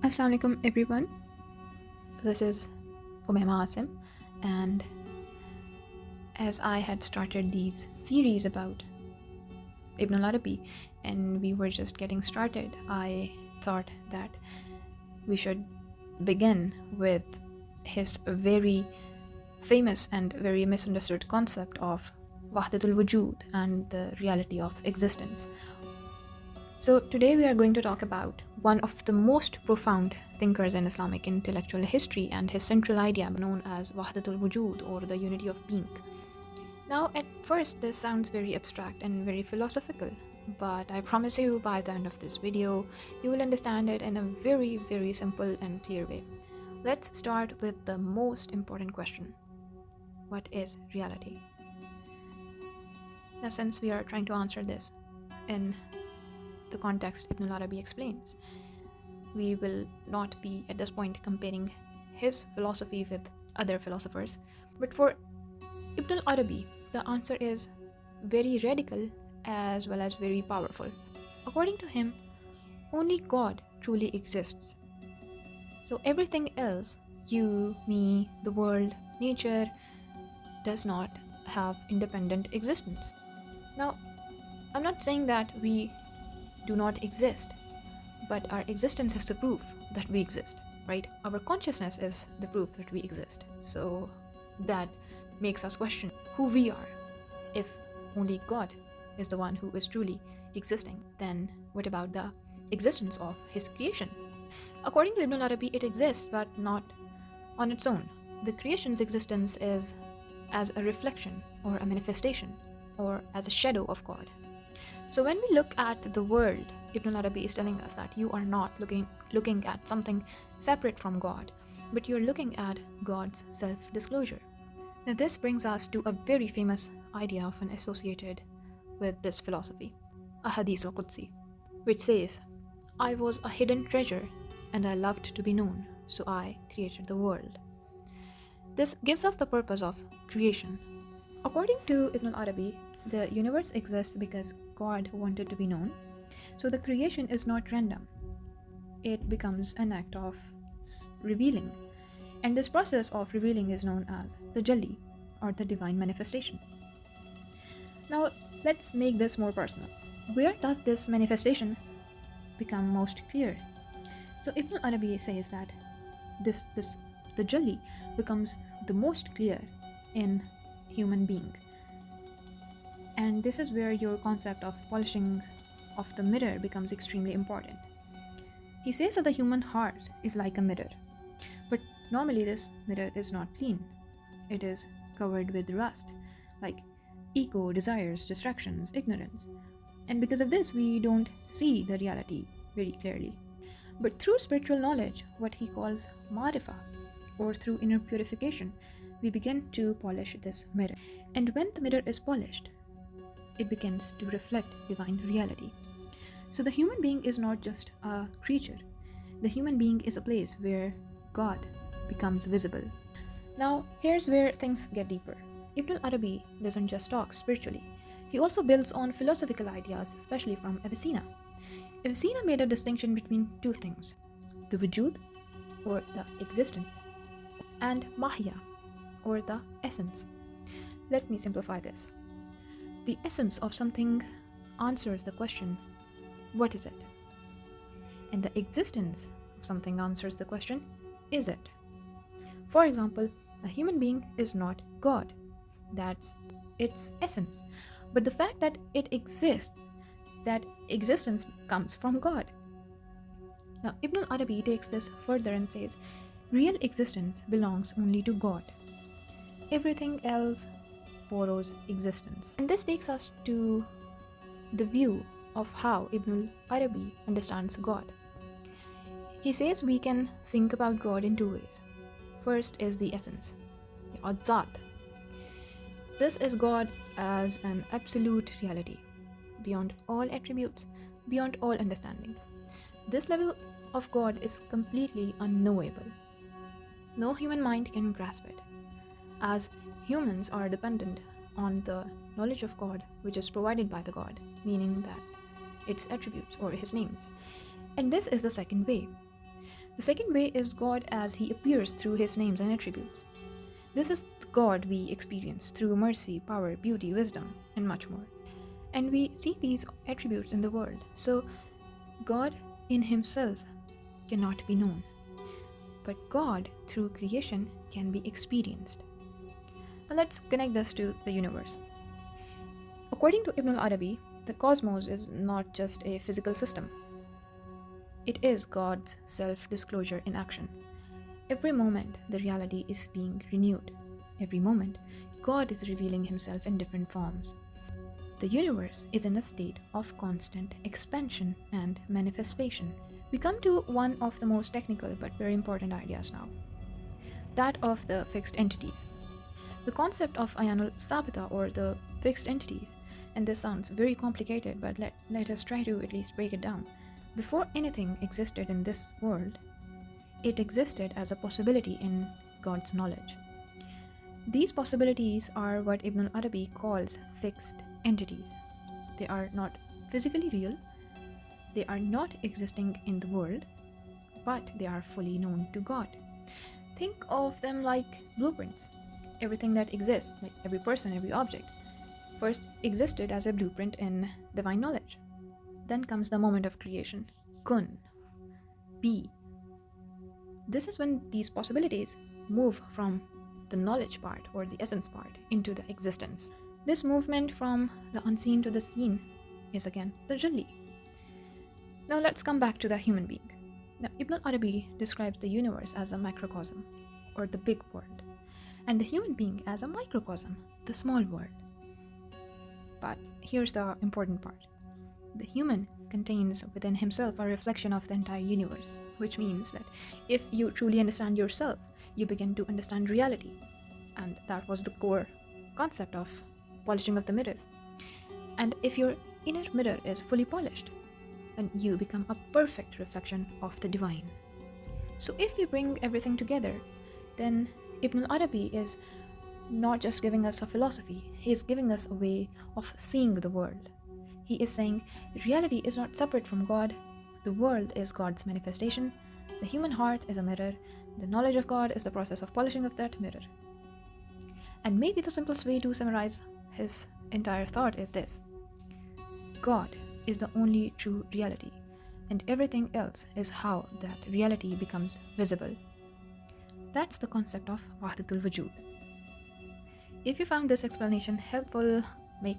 Assalamu alaikum everyone. This is Umayma Asim, and as I had started these series about Ibn al-Arabi and we were just getting started, I thought that we should begin with his very famous and very misunderstood concept of Wahdatul Wujud and the reality of existence. So today we are going to talk about one of the most profound thinkers in Islamic intellectual history and his central idea known as Wahdatul Wujud, or the unity of being. Now at first this sounds very abstract and very philosophical, but I promise you by the end of this video you will understand it in a very simple and clear way. Let's start with the most important question. What is reality? Now since we are trying to answer this in the context Ibn al-Arabi explains, we will not be at this point comparing his philosophy with other philosophers. But for Ibn al-Arabi, the answer is very radical as well as very powerful. According to him, only God truly exists. So everything else, you, me, the world, nature, does not have independent existence. Now, I'm not saying that we do not exist, but our existence is the proof that we exist, right? Our consciousness is the proof that we exist. So that makes us question who we are. If only God is the one who is truly existing, then what about the existence of his creation? According to Ibn al-Arabi, it exists, but not on its own. The creation's existence is as a reflection or a manifestation or as a shadow of God. So when we look at the world, Ibn al-Arabi is telling us that you are not looking at something separate from God, but you're looking at God's self-disclosure. Now this brings us to a very famous idea often associated with this philosophy, a hadith al-Qudsi, which says, "I was a hidden treasure and I loved to be known, so I created the world." This gives us the purpose of creation. According to Ibn al-Arabi, the universe exists because God wanted to be known. So the creation is not random. It becomes an act of revealing. And this process of revealing is known as the Jalli, or the divine manifestation. Now let's make this more personal. Where does this manifestation become most clear? So Ibn Arabi says that the Jalli becomes the most clear in human being. And this is where your concept of polishing of the mirror becomes extremely important. He says that the human heart is like a mirror, but normally this mirror is not clean. It is covered with rust, like ego, desires, distractions, ignorance. And because of this, we don't see the reality very clearly. But through spiritual knowledge, what he calls marifa, or through inner purification, we begin to polish this mirror. And when the mirror is polished, it begins to reflect divine reality. So the human being is not just a creature. The human being is a place where God becomes visible. Now, here's where things get deeper. Ibn al-Arabi doesn't just talk spiritually. He also builds on philosophical ideas, especially from Avicenna. Avicenna made a distinction between two things: the wujud, or the existence, and mahya, or the essence. Let me simplify this. The essence of something answers the question, what is it? And the existence of something answers the question, is it? For example, a human being is not God. That's its essence. But the fact that it exists, that existence comes from God. Now, Ibn al-Arabi takes this further and says, real existence belongs only to God. Everything else borrows existence. And this takes us to the view of how Ibn al-Arabi understands God. He says we can think about God in two ways. First is the essence, the Zat. This is God as an absolute reality, beyond all attributes, beyond all understanding. This level of God is completely unknowable. No human mind can grasp it, as humans are dependent on the knowledge of God which is provided by the God, meaning that its attributes or his names. And this is the second way. The second way is God as He appears through His names and attributes. This is the God we experience through mercy, power, beauty, wisdom, and much more. And we see these attributes in the world. So, God in Himself cannot be known, but God through creation can be experienced. Now, let's connect this to the universe. According to Ibn Arabi, the cosmos is not just a physical system. It is God's self-disclosure in action. Every moment, the reality is being renewed. Every moment, God is revealing Himself in different forms. The universe is in a state of constant expansion and manifestation. We come to one of the most technical but very important ideas now, that of the fixed entities. The concept of Ayanul Sabita, or the fixed entities, and this sounds very complicated, but let us try to at least break it down. Before anything existed in this world, it existed as a possibility in God's knowledge. These possibilities are what Ibn Arabi calls fixed entities. They are not physically real, they are not existing in the world, but they are fully known to God. Think of them like blueprints. Everything that exists, like every person, every object, first existed as a blueprint in divine knowledge. Then comes the moment of creation, kun, be. This is when these possibilities move from the knowledge part or the essence part into the existence. This movement from the unseen to the seen is again the Jalli. Now let's come back to the human being. Now Ibn Arabi describes the universe as a macrocosm, or the big world, and the human being as a microcosm, the small world. But here's the important part. The human contains within himself a reflection of the entire universe, which means that if you truly understand yourself, you begin to understand reality. And that was the core concept of polishing of the mirror. And if your inner mirror is fully polished, then you become a perfect reflection of the divine. So if we bring everything together, then Ibn Arabi is not just giving us a philosophy, he is giving us a way of seeing the world. He is saying reality is not separate from God, the world is God's manifestation, the human heart is a mirror, the knowledge of God is the process of polishing of that mirror. And maybe the simplest way to summarize his entire thought is this: God is the only true reality, and everything else is how that reality becomes visible. That's the concept of Wahdatul Wujud. If you found this explanation helpful, make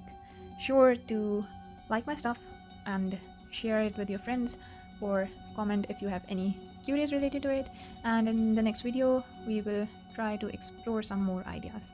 sure to like my stuff and share it with your friends, or comment if you have any queries related to it, and in the next video we will try to explore some more ideas.